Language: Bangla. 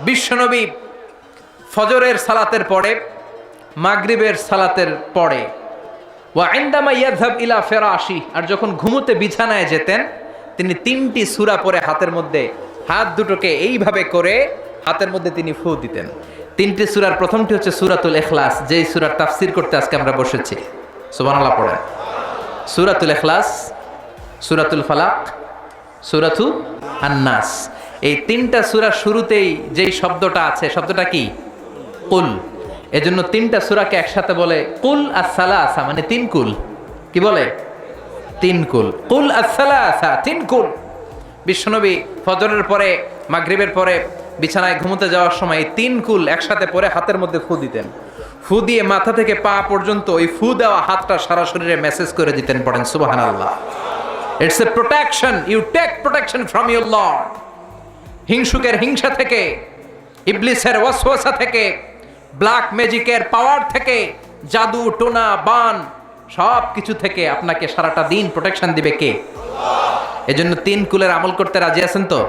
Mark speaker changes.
Speaker 1: বিশ্বনবী ফজরের সালাতের পরে, মাগরিবের সালাতের পরে, ওয়া ইনদামা ইয়াযহাব ইলা ফিরাশি, আর যখন ঘুমোতে বিছানায় যেতেন তিনি 3টি সূরা পরে হাতের মধ্যে হাত দুটোকে এইভাবে করে হাতের মধ্যে তিনি ফু দিতেন। 3টি সূরার প্রথমটি হচ্ছে সূরাতুল ইখলাস, যেই সূরার তাফসীর করতে আজকে আমরা বসেছি। সুবহানাল্লাহ পড়েন। সূরাতুল ইখলাস, সূরাতুল ফালাক, সূরাতু আন-নাস। এই 3টা সূরার শুরুতেই যেই শব্দটা আছে, শব্দটা কি? কুল। এজন্য 3টা সূরাকে একসাথে বলে কুল আস-সালাসা, মানে 3 কুল। কি বলে? 3 কুল। কুল আস-সালাসা, 3 কুল। বিশ্বনবী ফজরের পরে, মাগরিবের পরে বিছানায় ঘুমোতে যাওয়ার সময় এই 3 কুল একসাথে পরে হাতের মধ্যে ফু দিতেন। ফু দিয়ে মাথা থেকে পা পর্যন্ত ওই ফু দেওয়া হাতটা সারা শরীরে মেসেজ করে দিতেন। পড়েন সুবহানাল্লাহ। It's a protection, you take protection from your Lord. হিংসুকের হিংসা থেকে, ইবলিসের ওয়াসওয়াসা থেকে, ব্ল্যাক ম্যাজিকের পাওয়ার থেকে, জাদু টোনা বান সব কিছু থেকে আপনাকে সারাটা দিন প্রোটেকশন দিবে কে? এজন্য 3 কুলের আমল করতে রাজি আছেন তো?